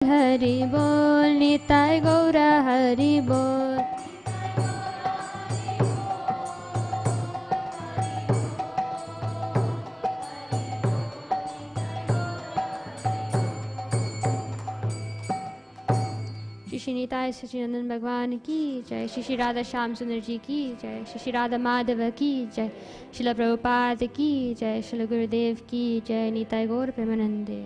हरि बोल निताय गौर हरि बोल। श्री श्री निताय सच्चिदानंद भगवान की जय। श्री श्री राधा श्याम सुंदर जी की जय। श्री श्री राधा माधव की जय। श्रील प्रभुपाद की जय। श्रील गुरुदेव की जय। निताय गौर प्रेमानंदे।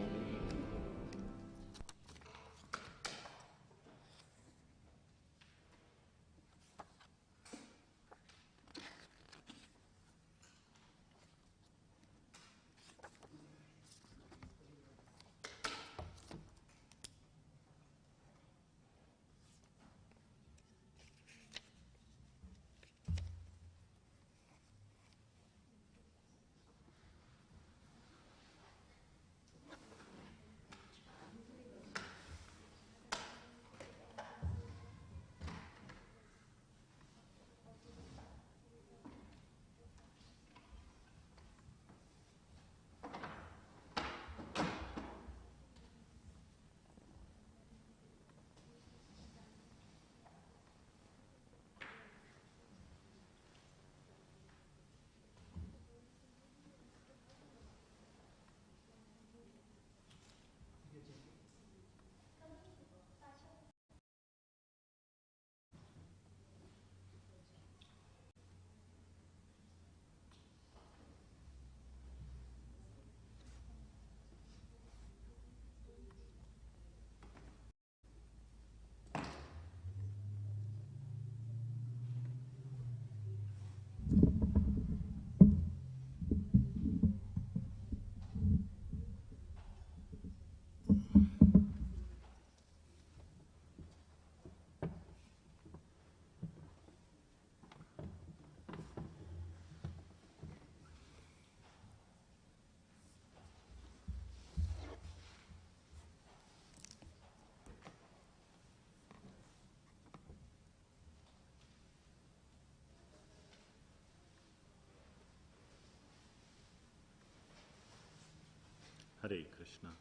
Hare Krishna.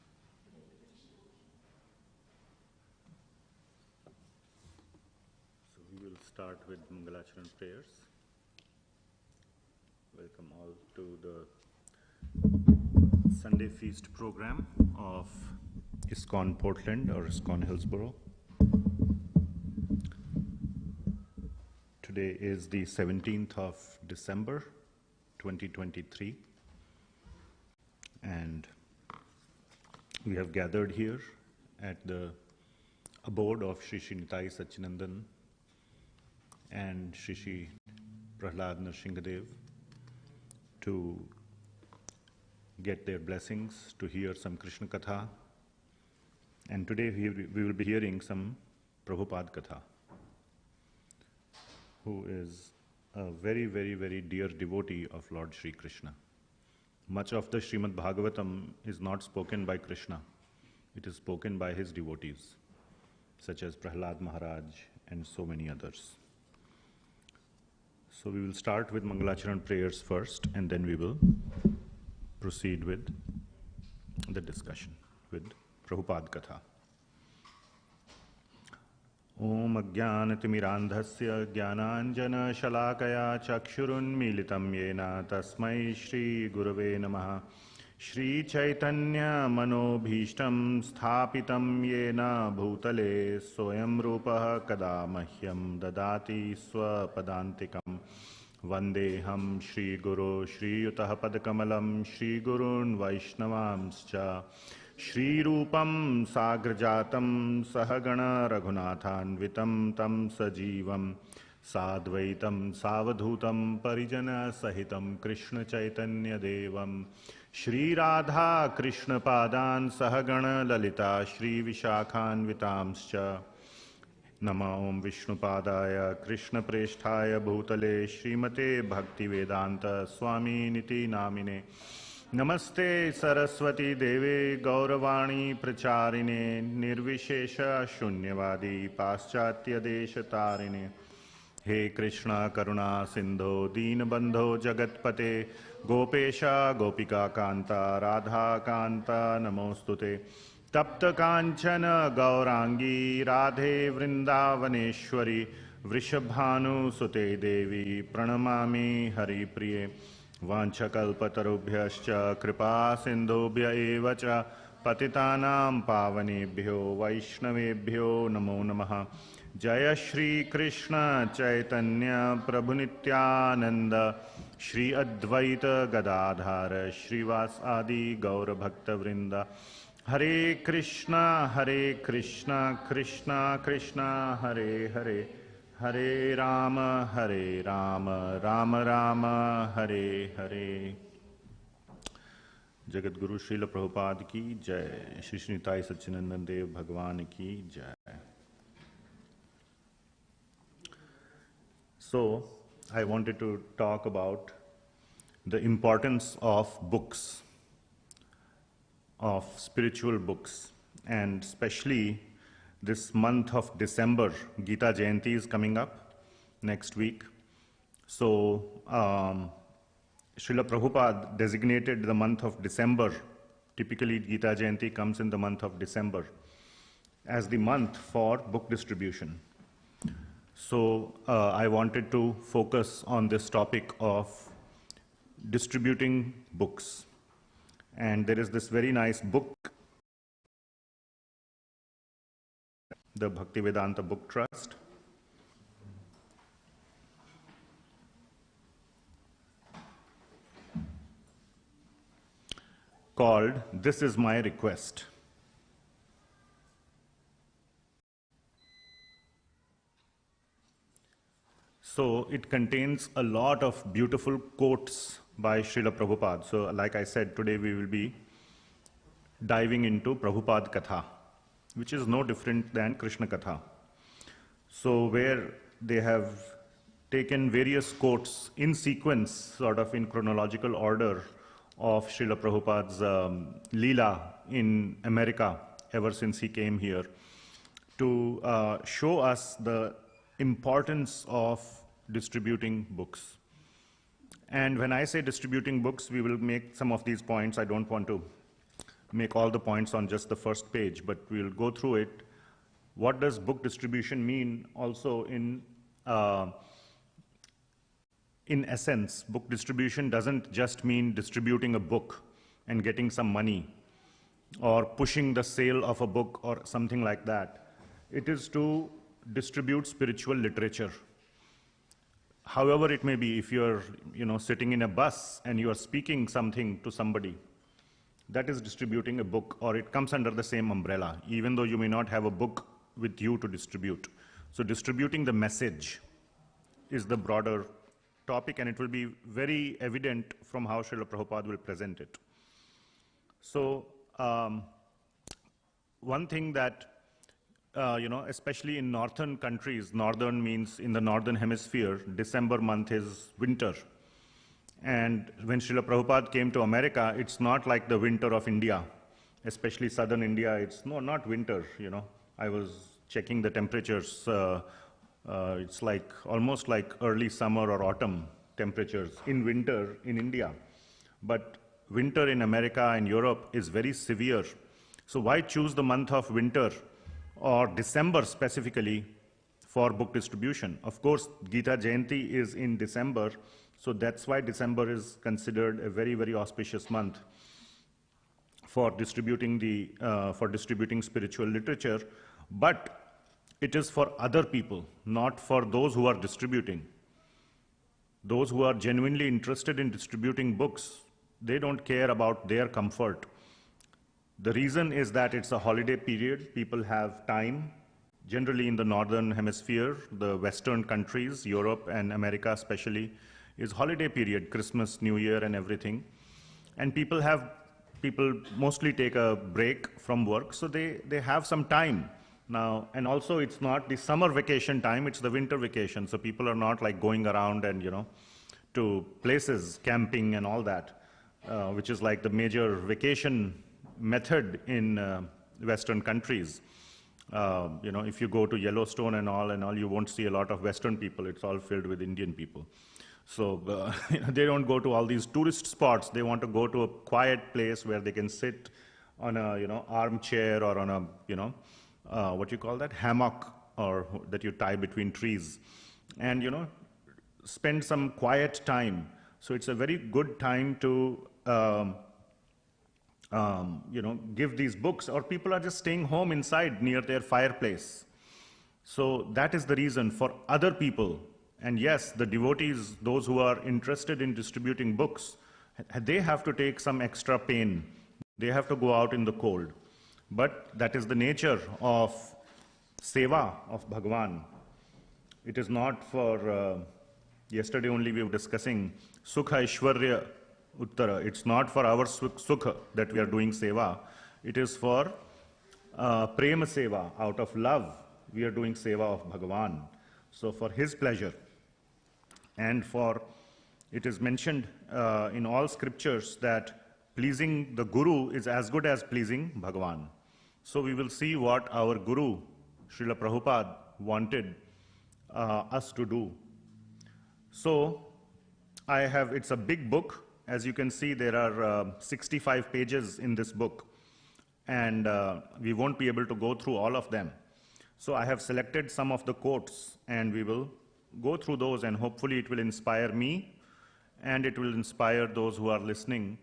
So we will start with Mangalacharan prayers. Welcome all to the Sunday feast program of ISKCON Portland or ISKCON Hillsborough. Today is the 17th of December 2023 and we have gathered here at the abode of Shri Shri Nitai Satchinandan and Shri Shri Prahlad Nrsingadev to get their blessings, to hear some Krishna Katha. And today we will be hearing some Prabhupada Katha, who is a very, very, very dear devotee of Lord Shri Krishna. Much of the Srimad Bhagavatam is not spoken by Krishna. It is spoken by his devotees, such as Prahlad Maharaj and so many others. So we will start with Mangalacharan prayers first, and then we will proceed with the discussion with Prabhupada Katha. Om Ajnanatimirandhasya Jnananjana Shalakaya Chakshurunmilitam Yena Tasmai Shri Gurave Namaha. Shri Chaitanya Manobhishtam Sthapitam Yena Bhutale Soyam Rupaha Kada Mahyam Dadati Swapadantikam. Vandeham Shri Guru Shri Yutaha Padakamalam Shri Gurun Vaishnavamscha. Shri Rupam Sagrajatam Sahagana Raghunathanvitam Tam Sajivam Sadvaitam Savadhutam Parijana Sahitam Krishna Chaitanya Devam Shri Radha Krishna Padan Sahagana Lalita Shri Vishakhanvitamscha. Nama Om Vishnupadaya Krishna Presthaya Bhutale Srimate Bhaktivedanta Swami Niti Namine. Namaste Saraswati Deve Gauravani Pracharine Nirvishesha Shunyavadi Paschatya Deshatarine. He Krishna Karuna Sindho Deenabandho Jagatpate Gopesha Gopika Kanta Radha Kanta Namostute. तप्त कांचन गौरांगी राधे वृंदावनेश्वरी वृषभानुसुते देवी प्रणमामि हरिप्रिये वाञ्छकल्पतरुभ्यश्च कृपा सिन्धुभ्य एव च पतितानां पावनेभ्यो वैष्णवेभ्यो नमो नमः। जय श्री कृष्ण चैतन्य प्रभु नित्यानंद श्री अद्वैत गदाधर श्रीवास आदि गौर भक्त वृंद। हरे कृष्णा कृष्णा कृष्णा हरे हरे हरे राम राम राम हरे हरे। जगत गुरु श्रील प्रभुपाद की जय। श्री श्री निताई सच्चिदानंद देव भगवान की जय। So, I wanted to talk about the importance of books, of spiritual books, and especially this month of December. Gita Jayanti is coming up next week. So, Srila Prabhupada designated the month of December, typically Gita Jayanti comes in the month of December, as the month for book distribution. So I wanted to focus on this topic of distributing books. And there is this very nice book, the Bhaktivedanta Book Trust. Called This Is My Request. So it contains a lot of beautiful quotes by Srila Prabhupada. So like I said, today we will be diving into Prabhupada Katha, which is no different than Krishna Katha. So where they have taken various quotes in sequence, sort of in chronological order, of Srila Prabhupada's Leela in America ever since he came here, to show us the importance of distributing books. And when I say distributing books, we will make some of these points. I don't want to make all the points on just the first page, but we'll go through it. What does book distribution mean also in essence? Book distribution doesn't just mean distributing a book and getting some money or pushing the sale of a book or something like that. It is to distribute spiritual literature. However it may be, if you're sitting in a bus and you are speaking something to somebody, that is distributing a book, or it comes under the same umbrella, even though you may not have a book with you to distribute. So distributing the message is the broader topic, and it will be very evident from how Srila Prabhupada will present it. So one thing that especially in northern countries, northern means in the northern hemisphere, December month is winter. And when Srila Prabhupada came to America, it's not like the winter of India, especially southern India. It's not winter, I was checking the temperatures. It's like almost like early summer or autumn temperatures in winter in India. But winter in America and Europe is very severe. So why choose the month of winter or December specifically for book distribution? Of course, Gita Jayanti is in December, so that's why December is considered a very, very auspicious month for distributing spiritual literature. But it is for other people, not for those who are distributing. Those who are genuinely interested in distributing books, they don't care about their comfort. The reason is that it's a holiday period. People have time. Generally in the northern hemisphere, the western countries, Europe and America especially, is holiday period, Christmas, New Year and everything. And people mostly take a break from work, so they have some time now. And also it's not the summer vacation time, it's the winter vacation. So people are not like going around and, to places, camping and all that, which is like the major vacation method in Western countries. If you go to Yellowstone and all, you won't see a lot of Western people. It's all filled with Indian people. So they don't go to all these tourist spots. They want to go to a quiet place where they can sit on a, armchair or on a, what you call that, hammock, or that you tie between trees, and, spend some quiet time. So it's a very good time to, give these books, or people are just staying home inside near their fireplace. So that is the reason for other people. And yes, the devotees, those who are interested in distributing books, they have to take some extra pain. They have to go out in the cold. But that is the nature of seva of Bhagavan. It is not for, yesterday only we were discussing Sukha Ishwarya Uttara. It's not for our Sukha that we are doing seva. It is for Prema Seva. Out of love, we are doing seva of Bhagavan. So for his pleasure. And for, it is mentioned in all scriptures that pleasing the Guru is as good as pleasing Bhagavan. So we will see what our Guru, Srila Prabhupada, wanted us to do. So it's a big book. As you can see, there are 65 pages in this book. And we won't be able to go through all of them. So I have selected some of the quotes, and we will go through those, and hopefully it will inspire me, and it will inspire those who are listening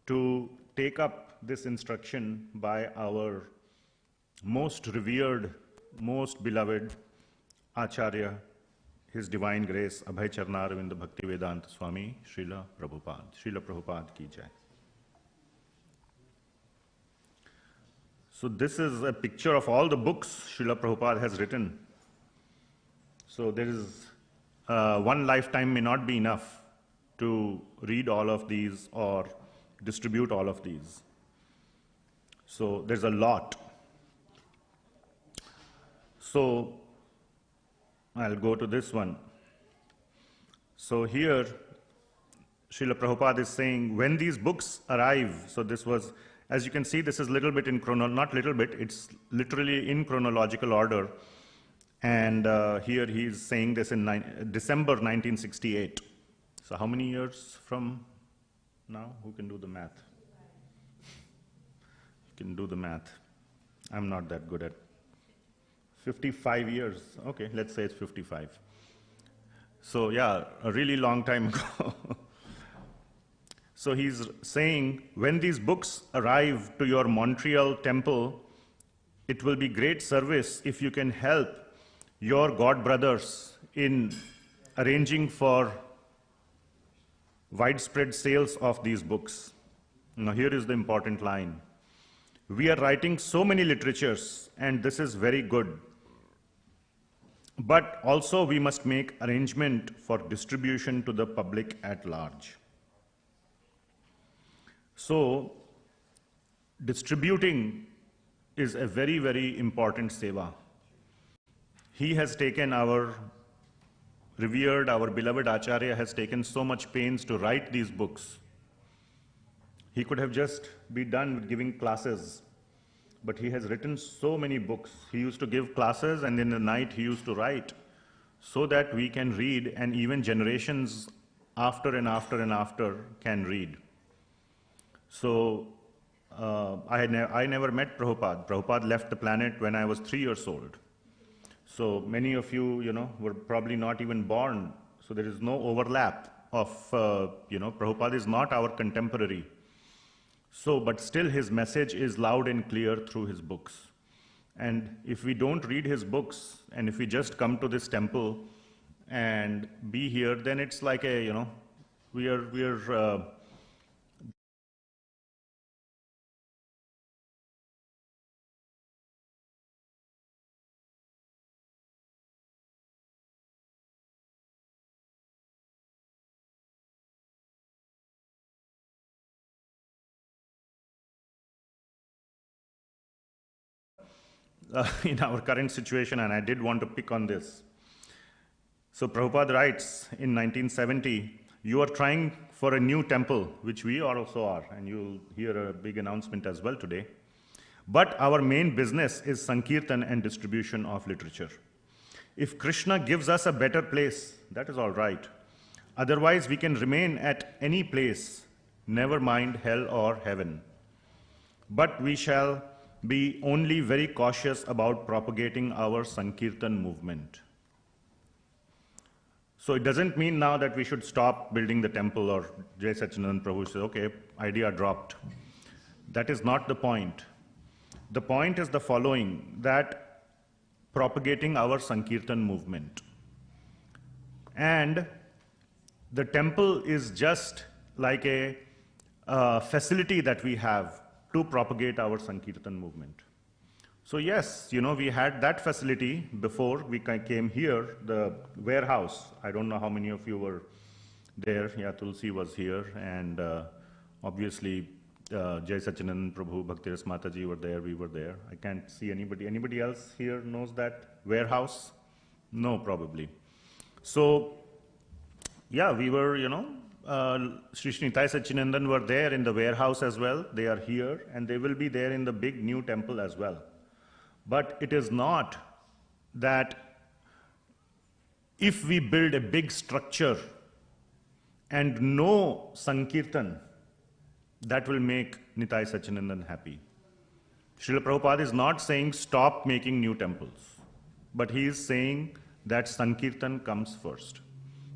to take up this instruction by our most revered, most beloved Acharya, His Divine Grace, Abhay Charnaravinda Bhaktivedanta Swami, Srila Prabhupada. Srila Prabhupada ki jai. So this is a picture of all the books Srila Prabhupada has written. So there is, one lifetime may not be enough to read all of these or distribute all of these. So there's a lot. So I'll go to this one. So here, Srila Prabhupada is saying, when these books arrive, so this was, as you can see, this is little bit in not little bit, it's literally in chronological order. And here he is saying this in December 1968. So how many years from now? Who can do the math? You can do the math. I'm not that good at 55 years. Okay, let's say it's 55. So yeah, a really long time ago. So he's saying, when these books arrive to your Montreal temple, it will be great service if you can help your God brothers in arranging for widespread sales of these books. Now here is the important line. We are writing so many literatures, and this is very good. But also we must make arrangement for distribution to the public at large. So distributing is a very, very important seva. He has taken, our revered, our beloved Acharya has taken so much pains to write these books. He could have just been done with giving classes, but he has written so many books. He used to give classes, and in the night he used to write, so that we can read, and even generations after and after and after can read. So I never met Prabhupada. Prabhupada left the planet when I was 3 years old. So many of you, were probably not even born. So there is no overlap of, Prabhupada is not our contemporary. So, but still his message is loud and clear through his books. And if we don't read his books, and if we just come to this temple and be here, then it's like a, we are in our current situation, and I did want to pick on this. So Prabhupada writes in 1970, you are trying for a new temple, which we also are, and you'll hear a big announcement as well today. But our main business is Sankirtan and distribution of literature. If Krishna gives us a better place, that is all right. Otherwise, we can remain at any place, never mind hell or heaven. but we shall be only very cautious about propagating our Sankirtan movement. So it doesn't mean now that we should stop building the temple, or Jai Sachinandan Prabhu says, okay, idea dropped. That is not the point. The point is the following, that propagating our Sankirtan movement. And the temple is just like a facility that we have to propagate our Sankirtan movement. So yes, we had that facility before we came here, the warehouse. I don't know how many of you were there. Yeah, Tulsi was here, and obviously Jai Sachinandan Prabhu, Bhaktiras Mataji were there, we were there. I can't see anybody. Anybody else here knows that warehouse? No, probably. So, yeah, we were, Sri Sri Nitai Sachinandan were there in the warehouse as well. They are here, and they will be there in the big new temple as well. But it is not that if we build a big structure and no Sankirtan, that will make Nitai Sachinandan happy. Srila Prabhupada is not saying stop making new temples, but he is saying that Sankirtan comes first.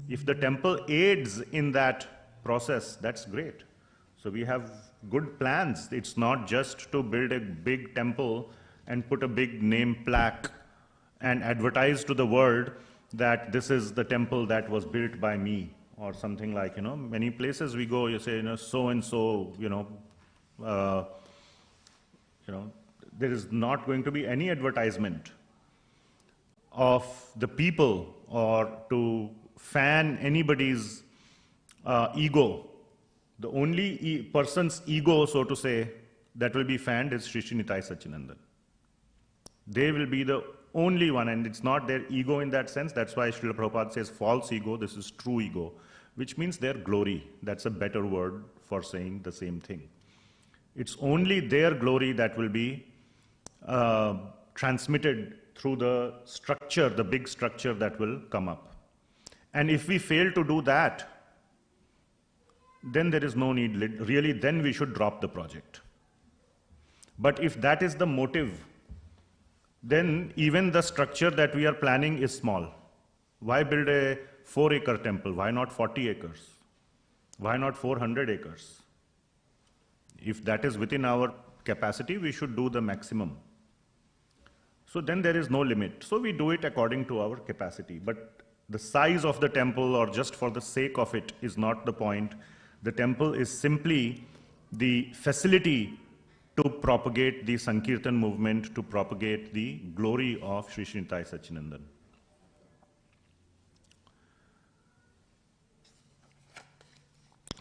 If the temple aids in that process, that's great. So we have good plans. It's not just to build a big temple and put a big name plaque and advertise to the world that this is the temple that was built by me, or something like, many places we go, you say, so and so, there is not going to be any advertisement of the people or to fan anybody's ego. The only person's ego, so to say, that will be fanned is Sri Sri Nitai Sachinandan. They will be the only one, and it's not their ego in that sense. That's why Srila Prabhupada says false ego, this is true ego, which means their glory. That's a better word for saying the same thing. It's only their glory that will be transmitted through the structure, the big structure that will come up. And if we fail to do that, then there is no need, really, then we should drop the project. But if that is the motive, then even the structure that we are planning is small. Why build a 4-acre temple? Why not 40 acres? Why not 400 acres? If that is within our capacity, we should do the maximum. So then there is no limit. So we do it according to our capacity. But the size of the temple, or just for the sake of it, is not the point. The temple is simply the facility to propagate the Sankirtan movement, to propagate the glory of Sri Sri Nitai Sachinandan.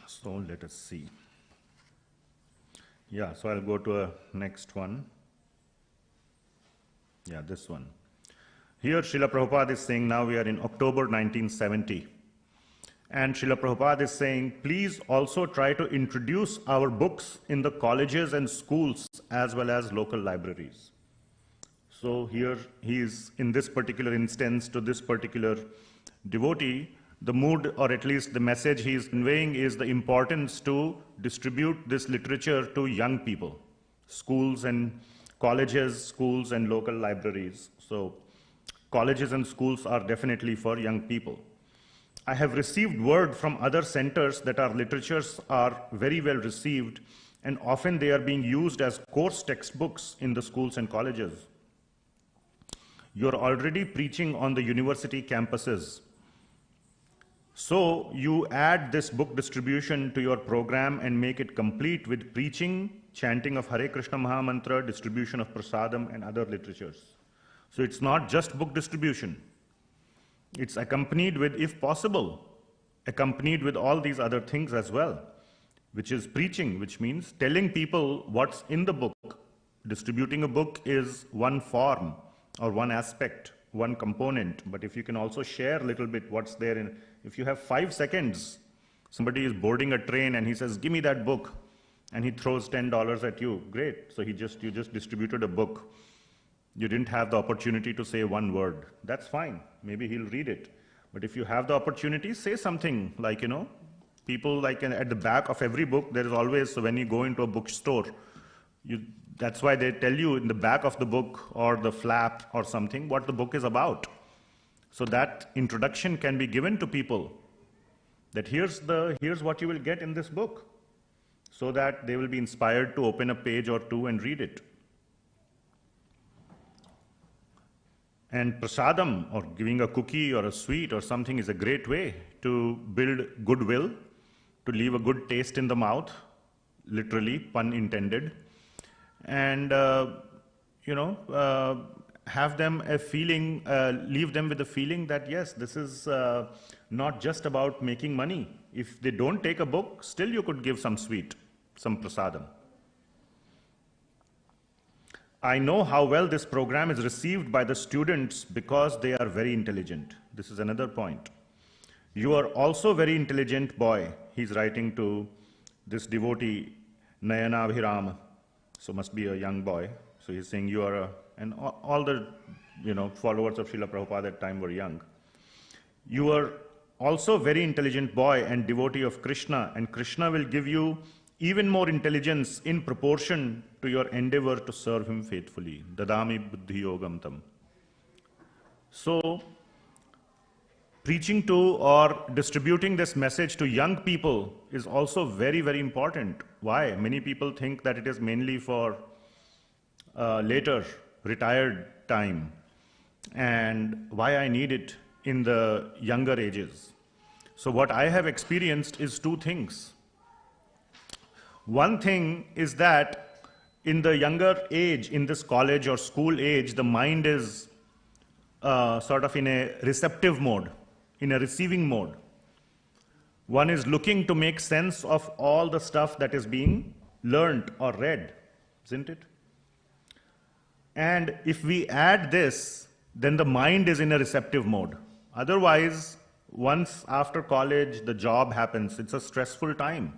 So let us see. Yeah, so I'll go to a next one. Yeah, this one. Here Srila Prabhupada is saying, now we are in October 1970. And Srila Prabhupada is saying, please also try to introduce our books in the colleges and schools as well as local libraries. So here he is, in this particular instance, to this particular devotee, the mood, or at least the message he is conveying, is the importance to distribute this literature to young people, schools and colleges, schools and local libraries. So colleges and schools are definitely for young people. I have received word from other centers that our literatures are very well received, and often they are being used as course textbooks in the schools and colleges. You're already preaching on the university campuses. So you add this book distribution to your program and make it complete with preaching, chanting of Hare Krishna Mahamantra, distribution of prasadam and other literatures. So it's not just book distribution. It's accompanied with, if possible, accompanied with all these other things as well, which is preaching, which means telling people what's in the book. Distributing a book is one form or one aspect, one component, but if you can also share a little bit what's there in, if you have 5 seconds, somebody is boarding a train and he says, give me that book, and he throws $10 at you, great. So you just distributed a book. You didn't have the opportunity to say one word. That's fine. Maybe he'll read it. But if you have the opportunity, say something like, people like at the back of every book, there is always, so when you go into a bookstore, You, that's why they tell you in the back of the book or the flap or something what the book is about. So that introduction can be given to people, that here's what you will get in this book, so that they will be inspired to open a page or two and read it. And prasadam, or giving a cookie or a sweet or something, is a great way to build goodwill, to leave a good taste in the mouth, literally, pun intended, and have them a feeling, leave them with a feeling that yes, this is not just about making money. If they don't take a book, still you could give some sweet, some prasadam. I know how well this program is received by the students because they are very intelligent. This is another point. You are also very intelligent boy. He's writing to this devotee, Nayana Abhiram. So must be a young boy. So he's saying you are and all the followers of Srila Prabhupada at that time were young. You are also very intelligent boy and devotee of Krishna, and Krishna will give you even more intelligence in proportion to your endeavor to serve him faithfully. Dadami buddhi yogam tam. So, preaching to or distributing this message to young people is also very, very important. Why? Many people think that it is mainly for later, retired time, and why I need it in the younger ages. So what I have experienced is two things. One thing is that in the younger age, in this college or school age, the mind is sort of in a receptive mode, in a receiving mode. One is looking to make sense of all the stuff that is being learned or read, isn't it? And if we add this, then the mind is in a receptive mode. Otherwise, once after college, the job happens. It's a stressful time.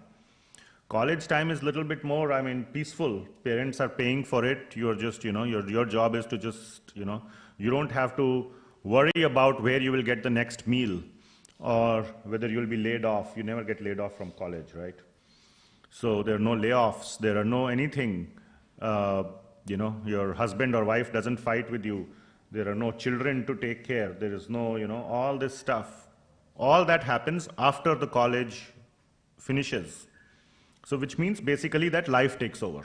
College time is a little bit more, peaceful. Parents are paying for it. You're just, your job is to just, you don't have to worry about where you will get the next meal or whether you'll be laid off. You never get laid off from college, right? So there are no layoffs. There are no anything. Your husband or wife doesn't fight with you. There are no children to take care. There is no, all this stuff. All that happens after the college finishes. So which means basically that life takes over.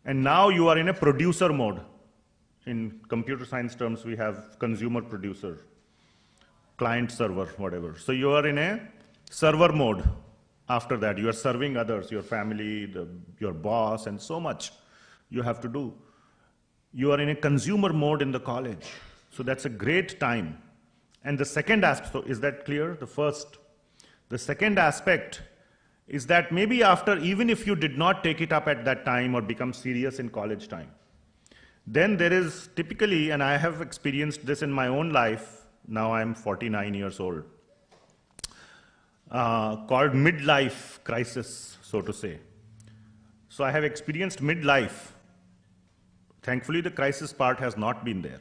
And now you are in a producer mode. In computer science terms, we have consumer producer, client server, whatever. So you are in a server mode. After that, you are serving others, your family, your boss, and so much you have to do. You are in a consumer mode in the college. So that's a great time. And the second aspect, so is that clear? The second aspect is that maybe after, even if you did not take it up at that time or become serious in college time, then there is typically, and I have experienced this in my own life, now I'm 49 years old, called midlife crisis, so to say. So I have experienced midlife. Thankfully, the crisis part has not been there.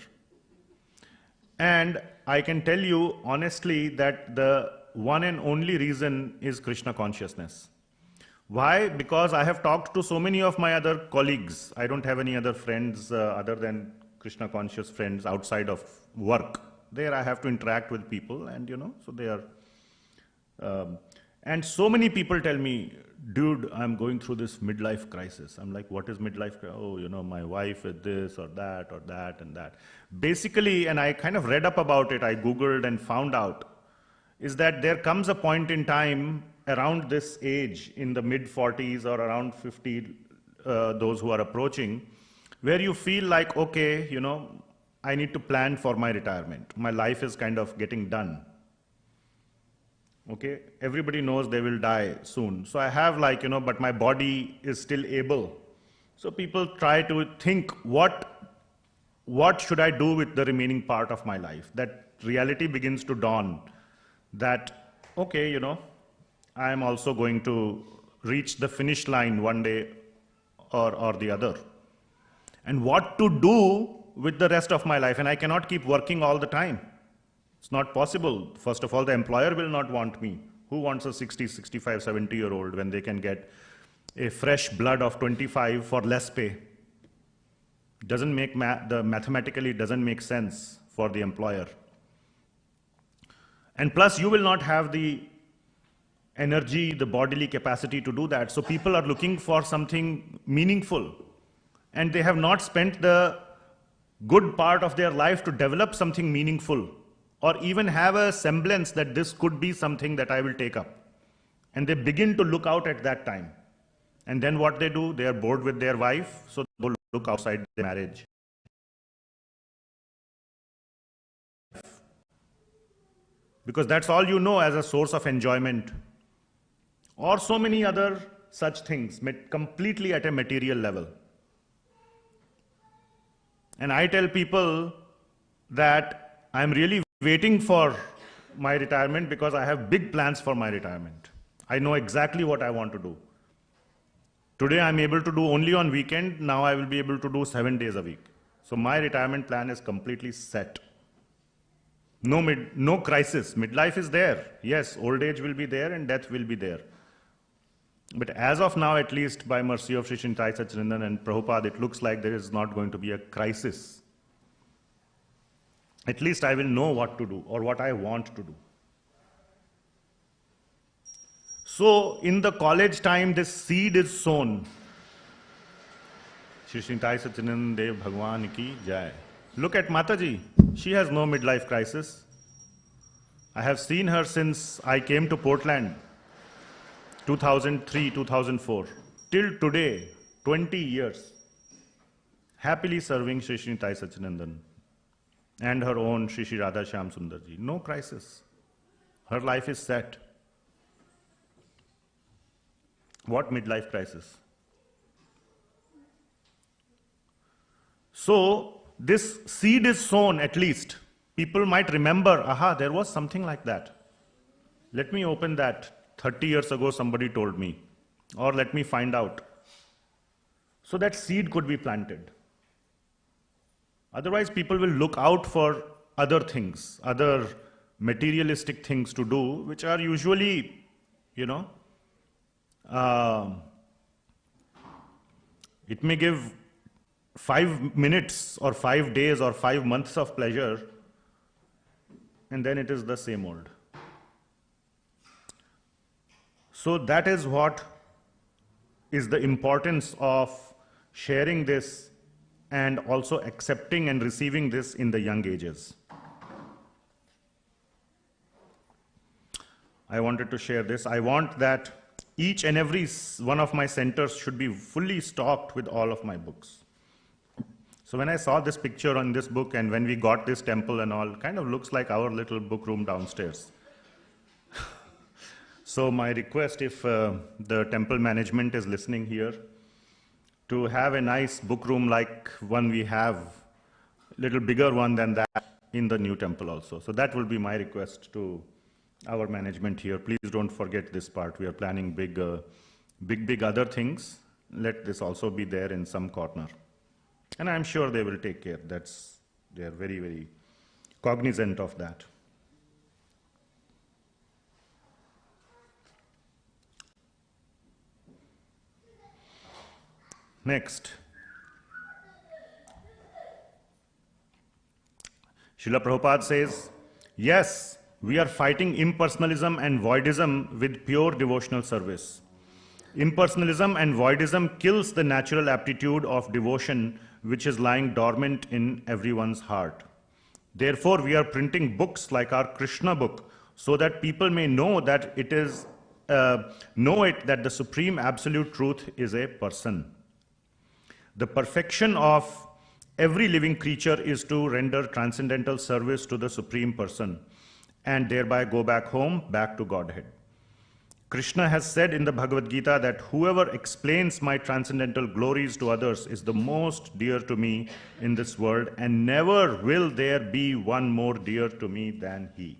And I can tell you honestly that the one and only reason is Krishna consciousness. Why? Because I have talked to so many of my other colleagues. I don't have any other friends other than Krishna conscious friends outside of work. There I have to interact with people, and so they are. And so many people tell me, dude, I'm going through this midlife crisis. I'm like, what is midlife crisis? Oh, my wife is this or that and that. Basically, and I kind of read up about it, I Googled and found out, is that there comes a point in time around this age, in the mid-40s or around 50, those who are approaching, where you feel like, okay, I need to plan for my retirement. My life is kind of getting done. Okay, everybody knows they will die soon. So I have but my body is still able. So people try to think, what should I do with the remaining part of my life? That reality begins to dawn that, okay, I am also going to reach the finish line one day or the other. And what to do with the rest of my life? And I cannot keep working all the time. It's not possible. First of all, the employer will not want me. Who wants a 60, 65, 70-year-old when they can get a fresh blood of 25 for less pay. Doesn't make mathematically doesn't make sense for the employer. And plus, you will not have the energy, the bodily capacity to do that. So people are looking for something meaningful, and they have not spent the good part of their life to develop something meaningful, or even have a semblance that this could be something that I will take up. And they begin to look out at that time. And then what they do, they are bored with their wife, so they look outside the marriage. Because that's all you know as a source of enjoyment. Or so many other such things, completely at a material level. And I tell people that I'm really waiting for my retirement because I have big plans for my retirement. I know exactly what I want to do. Today I'm able to do only on weekend, now I will be able to do 7 days a week. So my retirement plan is completely set. No crisis. Midlife is there. Yes, old age will be there and death will be there. But as of now, at least by mercy of Sri Sri Nitai Satchidanand and Prabhupada, it looks like there is not going to be a crisis. At least I will know what to do or what I want to do. So in the college time, this seed is sown. Sri Sri Nitai Satchidanand Dev Bhagwan ki jai. Look at Mataji. She has no midlife crisis. I have seen her since I came to Portland, 2003, 2004. Till today, 20 years. Happily serving Sri Sri Nitai Satchidanand and her own Sri Sri Radha Shyam Sundarji. No crisis. Her life is set. What midlife crisis? So, this seed is sown at least. People might remember, aha, there was something like that. Let me open that. 30 years ago somebody told me. Or let me find out. So that seed could be planted. Otherwise people will look out for other things, other materialistic things to do, which are usually, it may give 5 minutes or 5 days or 5 months of pleasure, and then it is the same old. So that is what is the importance of sharing this and also accepting and receiving this in the young ages. I wanted to share this. I want that each and every one of my centers should be fully stocked with all of my books. So when I saw this picture on this book and when we got this temple and all, kind of looks like our little book room downstairs. So my request, if the temple management is listening here, to have a nice book room like one we have, a little bigger one than that in the new temple also. So that will be my request to our management here. Please don't forget this part. We are planning big other things. Let this also be there in some corner. And I'm sure they will take care. They are very, very cognizant of that. Next. Srila Prabhupada says, yes, we are fighting impersonalism and voidism with pure devotional service. Impersonalism and voidism kills the natural aptitude of devotion which is lying dormant in everyone's heart. Therefore, we are printing books like our Krishna book so that people may know that that the Supreme Absolute Truth is a person. The perfection of every living creature is to render transcendental service to the Supreme Person and thereby go back home, back to Godhead. Krishna has said in the Bhagavad Gita that whoever explains my transcendental glories to others is the most dear to me in this world, and never will there be one more dear to me than he.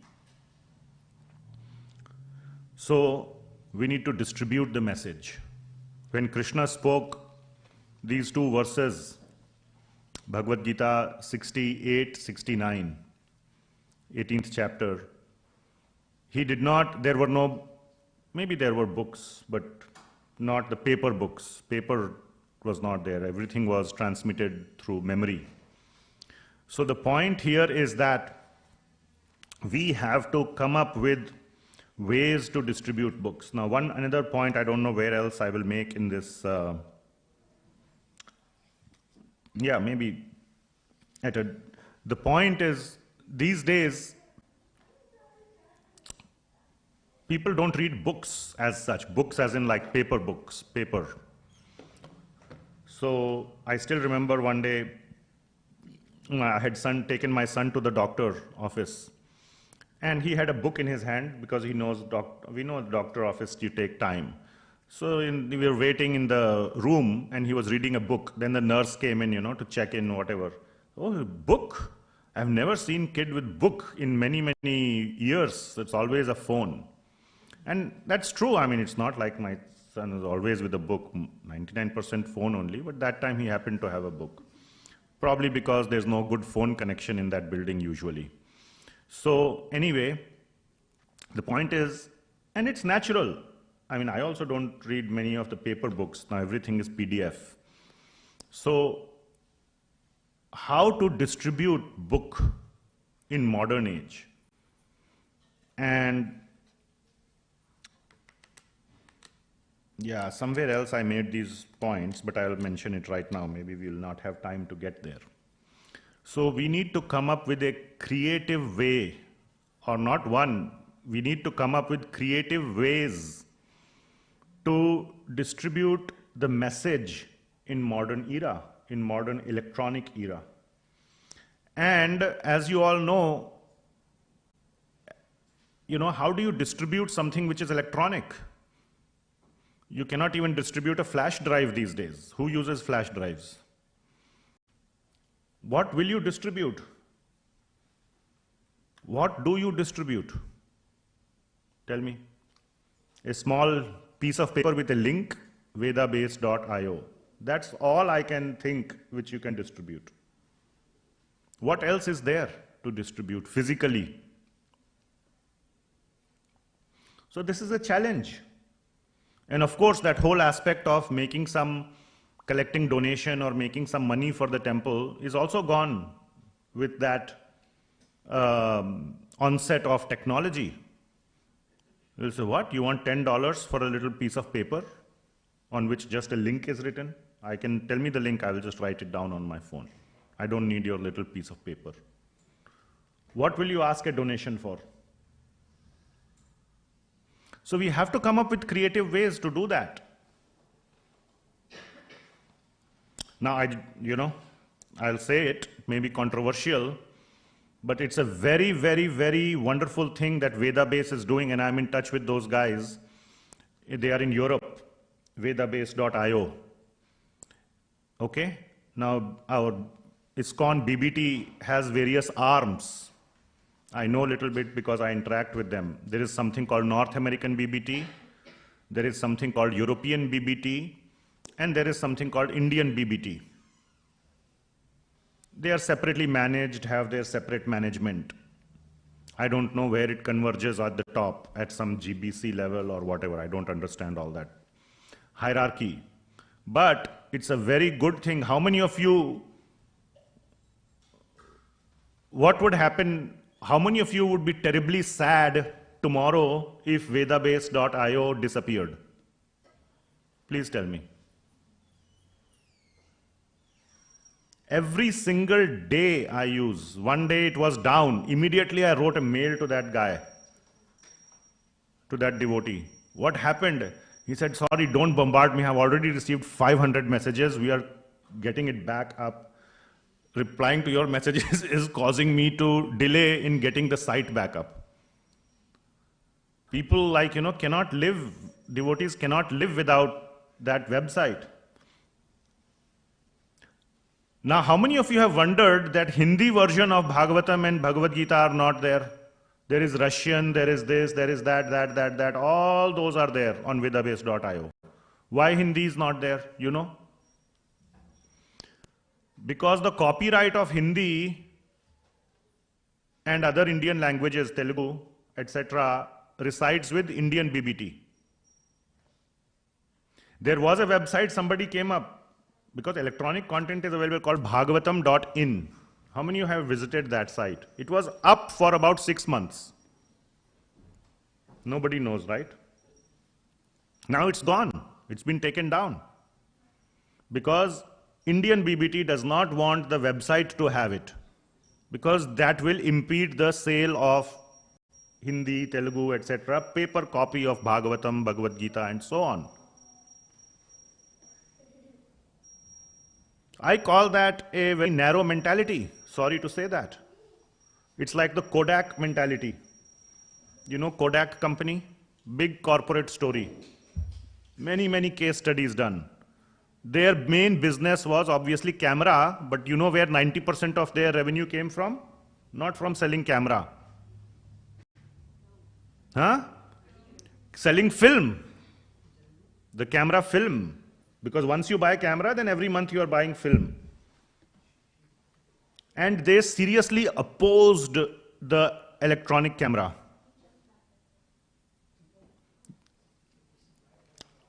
So we need to distribute the message. When Krishna spoke these two verses, Bhagavad Gita 68-69, 18th chapter, he did not, maybe there were books, but not the paper books. Paper was not there. Everything was transmitted through memory. So the point here is that we have to come up with ways to distribute books. Now, another point, I don't know where else I will make in this, maybe the point is, these days, people don't read books as such, books as in like paper books, paper. So I still remember one day, I had taken my son to the doctor office, and he had a book in his hand because he knows, we know doctor office, you take time. So we were waiting in the room, and he was reading a book. Then the nurse came in, to check in, whatever. Oh, book? I've never seen kid with book in many, many years. It's always a phone. And that's true. I mean, it's not like my son is always with a book, 99% phone only, but that time he happened to have a book. Probably because there's no good phone connection in that building usually. So anyway, the point is, and it's natural. I mean, I also don't read many of the paper books. Now everything is PDF. So how to distribute book in modern age? And yeah, somewhere else I made these points, but I'll mention it right now. Maybe we'll not have time to get there. So we need to come up with a creative way, or not one, we need to come up with creative ways to distribute the message in modern era, in modern electronic era. And as you all know, how do you distribute something which is electronic? You cannot even distribute a flash drive these days. Who uses flash drives? What will you distribute? What do you distribute? Tell me. A small piece of paper with a link, vedabase.io. That's all I can think which you can distribute. What else is there to distribute physically? So this is a challenge. And of course, that whole aspect of collecting donation or making some money for the temple is also gone with that onset of technology. You'll say, what? You want $10 for a little piece of paper on which just a link is written? Tell me the link, I will just write it down on my phone. I don't need your little piece of paper. What will you ask a donation for? So we have to come up with creative ways to do that. Now, I'll say it, may be controversial, but it's a very, very, very wonderful thing that Vedabase is doing, and I'm in touch with those guys. They are in Europe, vedabase.io. Okay? Now, our ISKCON BBT has various arms. I know a little bit because I interact with them. There is something called North American BBT, there is something called European BBT, and there is something called Indian BBT. They are separately managed, have their separate management. I don't know where it converges at the top, at some GBC level or whatever. I don't understand all that hierarchy. But it's a very good thing. How many of you, what would happen, how many of you would be terribly sad tomorrow if vedabase.io disappeared? Please tell me. Every single day I use, one day it was down, immediately I wrote a mail to that guy, to that devotee. What happened? He said, sorry, don't bombard me, I've already received 500 messages, we are getting it back up. Replying to your messages is causing me to delay in getting the site back up. People cannot live, devotees cannot live without that website. Now, how many of you have wondered that Hindi version of Bhagavatam and Bhagavad Gita are not there? There is Russian, there is this, there is that, all those are there on vedabase.io. Why Hindi is not there, Because the copyright of Hindi and other Indian languages, Telugu, etc., resides with Indian BBT. There was a website somebody came up, because electronic content is available, called bhagavatam.in. How many of you have visited that site? It was up for about 6 months. Nobody knows, right? Now it's gone. It's been taken down. Because Indian BBT does not want the website to have it. Because that will impede the sale of Hindi, Telugu, etc. paper copy of Bhagavatam, Bhagavad Gita and so on. I call that a very narrow mentality. Sorry to say that. It's like the Kodak mentality. You know Kodak company? Big corporate story. Many case studies done. Their main business was obviously camera, but you know where 90% of their revenue came from? Not from selling camera. Huh? Selling film. The camera film. Because once you buy a camera, then every month you are buying film. And they seriously opposed the electronic camera.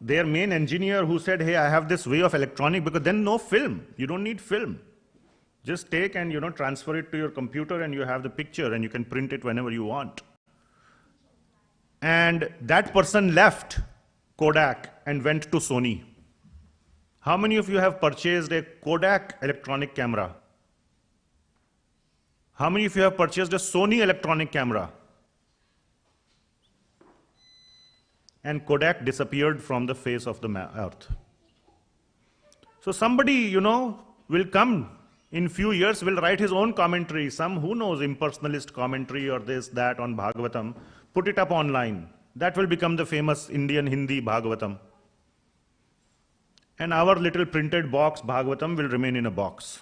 Their main engineer who said, hey, I have this way of electronic, because then no film. You don't need film. Just take and transfer it to your computer and you have the picture and you can print it whenever you want. And that person left Kodak and went to Sony. How many of you have purchased a Kodak electronic camera? How many of you have purchased a Sony electronic camera? And Kodak disappeared from the face of the earth. So somebody, will come in few years, will write his own commentary, some, who knows, impersonalist commentary or this, that on Bhagavatam, put it up online. That will become the famous Indian Hindi Bhagavatam. And our little printed box, Bhagavatam, will remain in a box.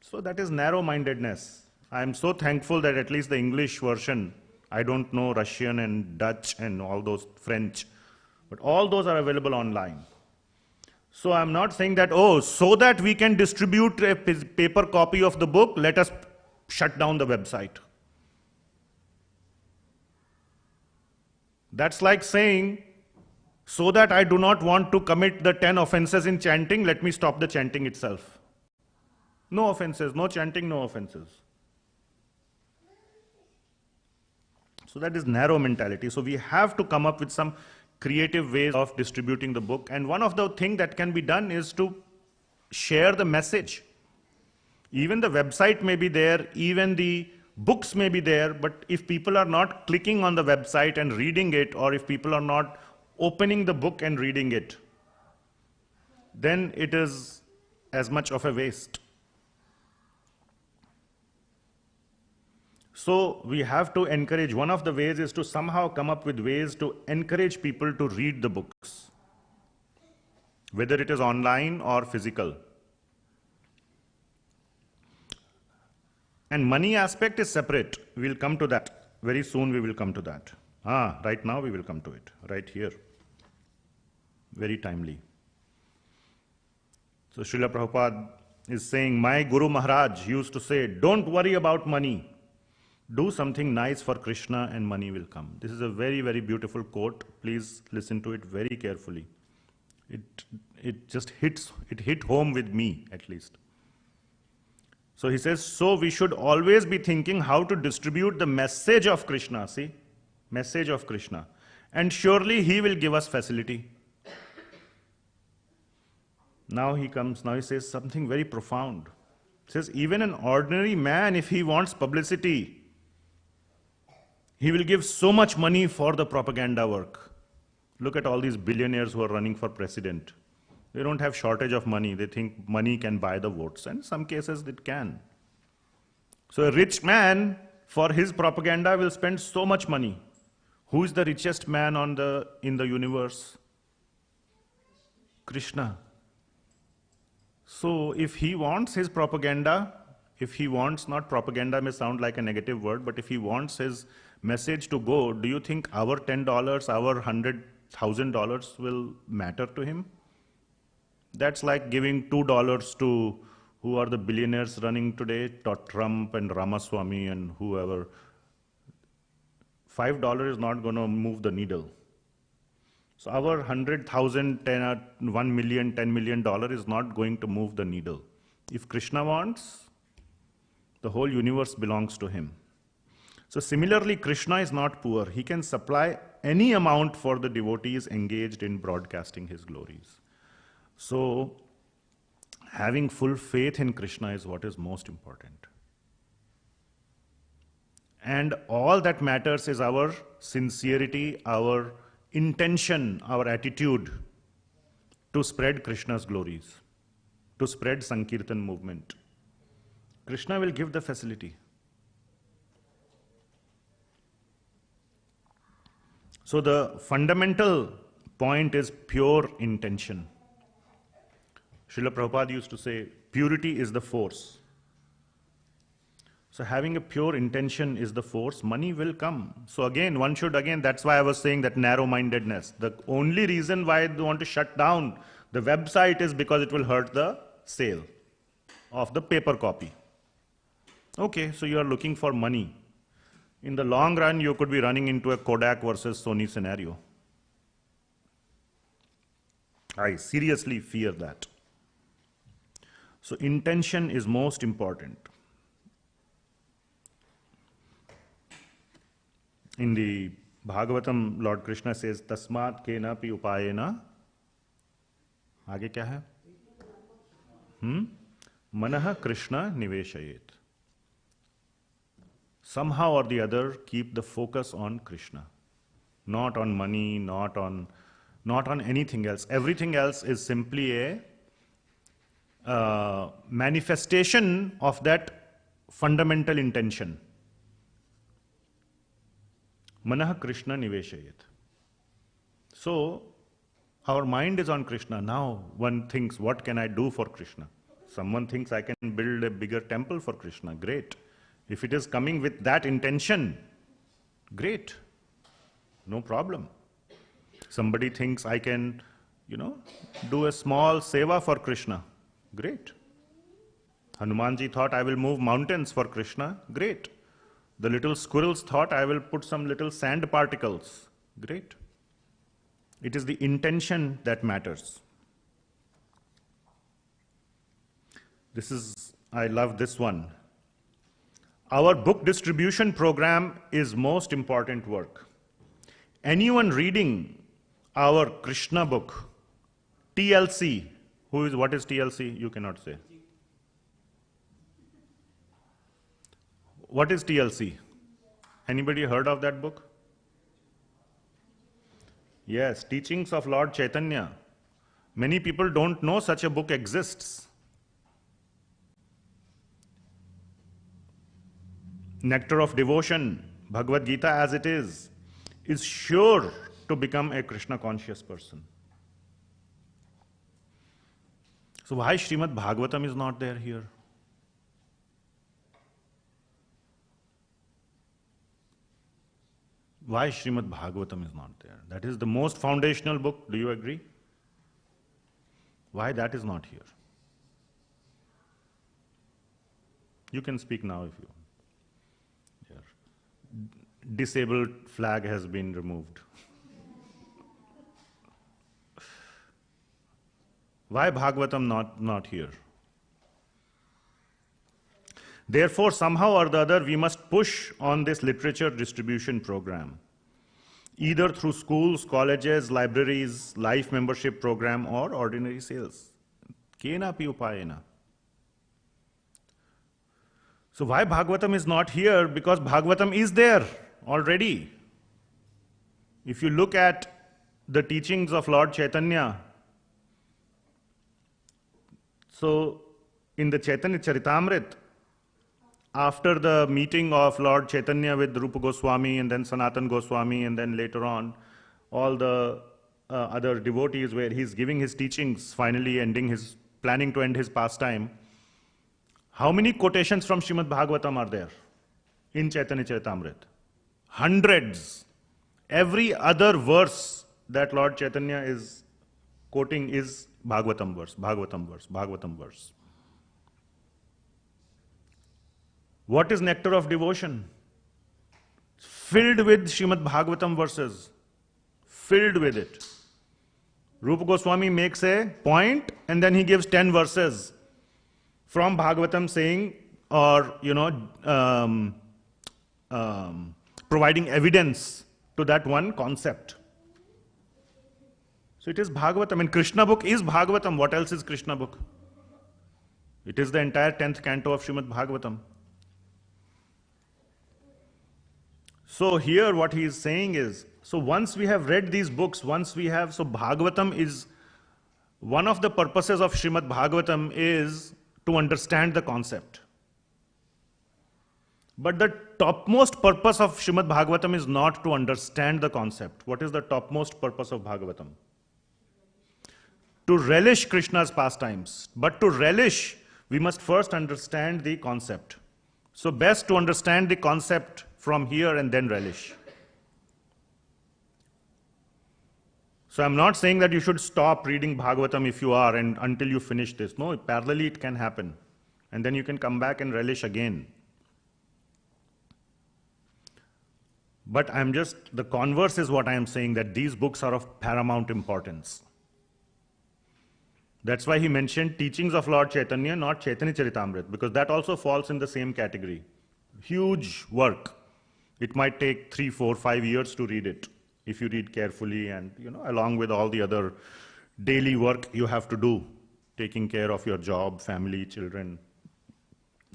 So that is narrow-mindedness. I am so thankful that at least the English version, I don't know Russian and Dutch and all those French, but all those are available online. So I'm not saying that, so that we can distribute a paper copy of the book, let us shut down the website. That's like saying, so that I do not want to commit the 10 offenses in chanting, let me stop the chanting itself. No offenses, no chanting, no offenses. So that is narrow mentality. So we have to come up with some creative ways of distributing the book. And one of the things that can be done is to share the message. Even the website may be there, even the books may be there, but if people are not clicking on the website and reading it, or if people are not opening the book and reading it, then it is as much of a waste. So we have to encourage, one of the ways is to somehow come up with ways to encourage people to read the books, whether it is online or physical. And money aspect is separate. We'll come to that. Very soon we will come to that. Right now we will come to it, right here. Very timely. So Srila Prabhupada is saying, my Guru Maharaj used to say, don't worry about money. Do something nice for Krishna and money will come. This is a very, very beautiful quote. Please listen to it very carefully. It just hit home with me at least. So he says, so we should always be thinking how to distribute the message of Krishna, see? Message of Krishna. And surely he will give us facility. Now he says something very profound. He says, even an ordinary man, if he wants publicity, he will give so much money for the propaganda work. Look at all these billionaires who are running for president. They don't have shortage of money. They think money can buy the votes. And in some cases it can. So a rich man, for his propaganda, will spend so much money. Who is the richest man in the universe? Krishna. So if he wants his propaganda, not propaganda may sound like a negative word, but if he wants his message to go, do you think our $10, our $100,000 will matter to him? That's like giving $2 to who are the billionaires running today, Trump and Ramaswamy and whoever. $5 is not going to move the needle. So our 100,000, 1 million, $10 million is not going to move the needle. If Krishna wants, the whole universe belongs to him. So similarly, Krishna is not poor. He can supply any amount for the devotees engaged in broadcasting his glories. So having full faith in Krishna is what is most important. And all that matters is our sincerity, our intention, our attitude to spread Krishna's glories, to spread Sankirtan movement. Krishna will give the facility. So the fundamental point is pure intention. Srila Prabhupada used to say, purity is the force. So having a pure intention is the force, money will come. So again, that's why I was saying that narrow-mindedness. The only reason why they want to shut down the website is because it will hurt the sale of the paper copy. Okay, so you are looking for money. In the long run, you could be running into a Kodak versus Sony scenario. I seriously fear that. So intention is most important. In the Bhagavatam, Lord Krishna says, Tasmat kena pi upayena. आगे क्या है? Manah Krishna niveshayet. Somehow or the other, keep the focus on Krishna. Not on money, not on anything else. Everything else is simply a manifestation of that fundamental intention. Manah Krishna niveshayet. So, our mind is on Krishna. Now, one thinks, what can I do for Krishna? Someone thinks I can build a bigger temple for Krishna. Great. If it is coming with that intention, great. No problem. Somebody thinks I can, do a small seva for Krishna. Great. Hanumanji thought I will move mountains for Krishna. Great. The little squirrels thought I will put some little sand particles. Great. It is the intention that matters. I love this one. Our book distribution program is most important work. Anyone reading our Krishna book, TLC, what is TLC? You cannot say. What is TLC? Anybody heard of that book? Yes, Teachings of Lord Chaitanya. Many people don't know such a book exists. Nectar of Devotion, Bhagavad Gita as it is sure to become a Krishna conscious person. So why Srimad Bhagavatam is not there here? Why Srimad Bhagavatam is not there? That is the most foundational book. Do you agree? Why that is not here? You can speak now if you want. Disabled flag has been removed. Why Bhagavatam not here? Therefore, somehow or the other, we must push on this literature distribution program, either through schools, colleges, libraries, life membership program, or ordinary sales. Kena pi upayena. So why Bhagavatam is not here? Because Bhagavatam is there already. If you look at the teachings of Lord Chaitanya, so in the Chaitanya Charitamrita, after the meeting of Lord Chaitanya with Rupa Goswami and then Sanatan Goswami and then later on all the other devotees where he's giving his teachings, finally planning to end his pastime, how many quotations from Srimad Bhagavatam are there in Chaitanya Charitamrita? Hundreds. Every other verse that Lord Chaitanya is quoting is Bhagavatam verse, Bhagavatam verse, Bhagavatam verse. What is nectar of devotion? Filled with Srimad Bhagavatam verses. Filled with it. Rupa Goswami makes a point and then he gives 10 verses from Bhagavatam saying, or, providing evidence to that one concept. So it is Bhagavatam, and Krishna book is Bhagavatam. What else is Krishna book? It is the entire 10th canto of Srimad Bhagavatam. So here what he is saying is, so once we have read these books, so Bhagavatam is, one of the purposes of Srimad Bhagavatam is to understand the concept. But the topmost purpose of Srimad Bhagavatam is not to understand the concept. What is the topmost purpose of Bhagavatam? To relish Krishna's pastimes. But to relish, we must first understand the concept. So best to understand the concept from here and then relish. So I'm not saying that you should stop reading Bhagavatam if you are and until you finish this. No, parallelly it can happen. And then you can come back and relish again. But the converse is what I am saying, that these books are of paramount importance. That's why he mentioned teachings of Lord Chaitanya, not Chaitanya Charitamrita, because that also falls in the same category. Huge work. It might take 3, 4, 5 years to read it, if you read carefully and, along with all the other daily work you have to do, taking care of your job, family, children,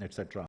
etc.